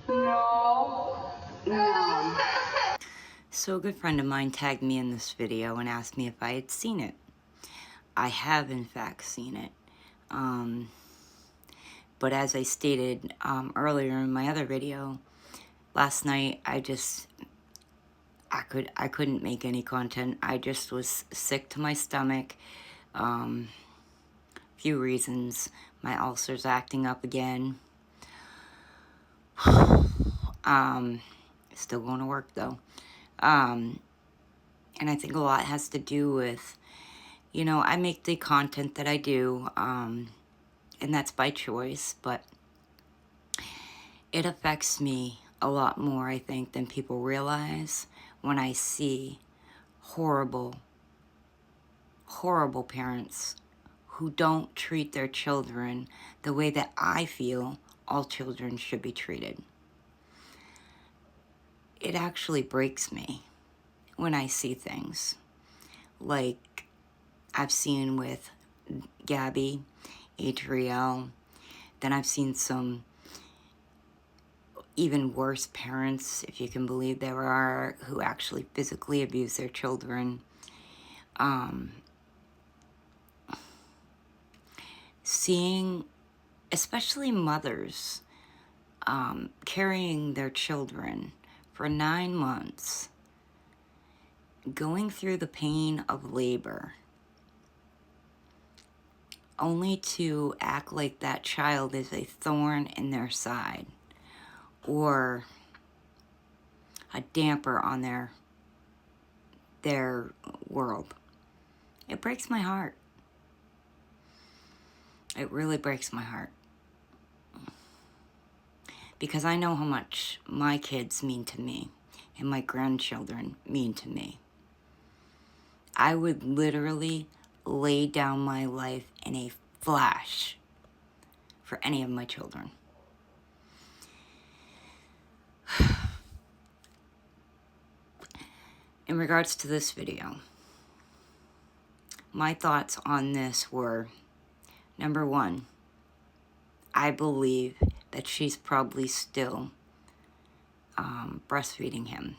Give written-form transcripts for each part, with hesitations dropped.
No. No. So a good friend of mine tagged me in this video and asked me if I had seen it. I have in fact seen it. But as I stated earlier in my other video, last night I couldn't make any content. I just was sick to my stomach. Few reasons. My ulcer's acting up again. Still going to work though. And I think a lot has to do with, you know, I make the content that I do, and that's by choice, but it affects me a lot more, I think, than people realize when I see horrible, horrible parents who don't treat their children the way that I feel all children should be treated. It actually breaks me when I see things like I've seen with Gabi, Adrielle, then I've seen some even worse parents, if you can believe there are, who actually physically abuse their children. Seeing, especially mothers, carrying their children for 9 months, going through the pain of labor, only to act like that child is a thorn in their side or a damper on their world. It breaks my heart. It really breaks my heart. Because I know how much my kids mean to me and my grandchildren mean to me. I would literally lay down my life in a flash for any of my children. In regards to this video, my thoughts on this were, number one, I believe that she's probably still breastfeeding him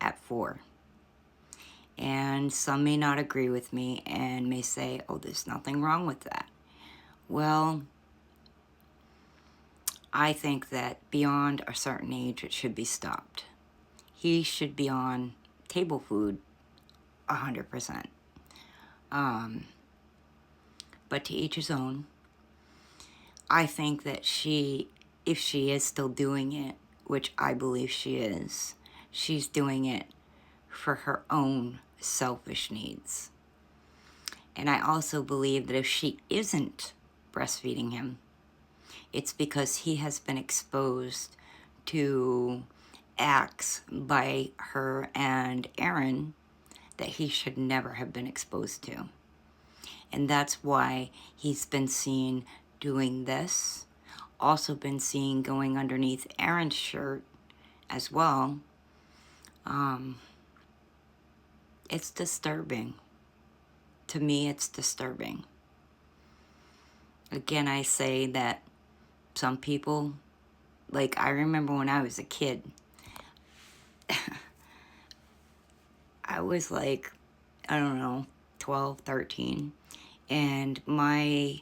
at 4. And some may not agree with me and may say, oh, there's nothing wrong with that. Well, I think that beyond a certain age, it should be stopped. He should be on table food 100%. But to each his own. I think that if she is still doing it, which I believe she is, she's doing it for her own selfish needs. And I also believe that if she isn't breastfeeding him, it's because he has been exposed to acts by her and Aaron that he should never have been exposed to. And that's why he's been seen doing this, also been seen going underneath Aaron's shirt as well. It's disturbing. To me, it's disturbing. Again, I say that some people, like I remember when I was a kid, I was like, I don't know, 12, 13, and my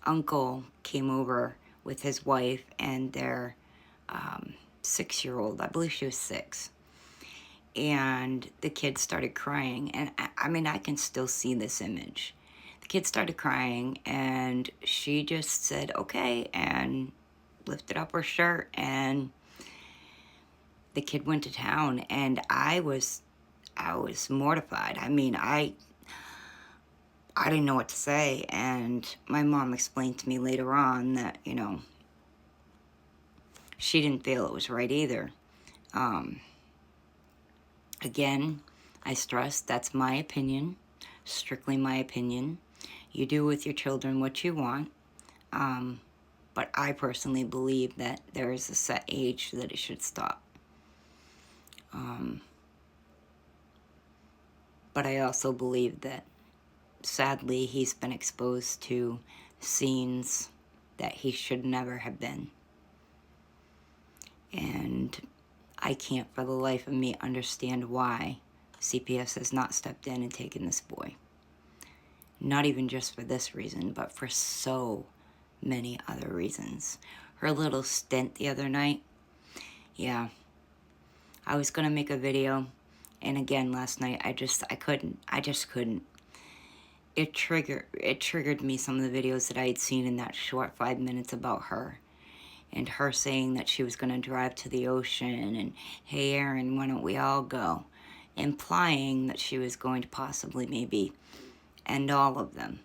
uncle came over with his wife and their 6-year-old, I believe she was 6, and the kid started crying, and I mean, I can still see this image. The kid started crying, and she just said, okay, and lifted up her shirt, and the kid went to town, and I was mortified. I mean, I didn't know what to say, and my mom explained to me later on that, you know, she didn't feel it was right either. Again, I stress that's my opinion, strictly my opinion. You do with your children what you want, but I personally believe that there is a set age that it should stop. But I also believe that, sadly, he's been exposed to scenes that he should never have been. And I can't for the life of me understand why CPS has not stepped in and taken this boy. Not even just for this reason, but for so many other reasons. Her little stint the other night, yeah. I was gonna make a video, and again last night I just couldn't. It triggered me, some of the videos that I had seen in that short 5 minutes about her. And her saying that she was gonna drive to the ocean, and hey Aaron, why don't we all go? Implying that she was going to possibly maybe end all of them.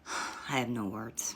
I have no words.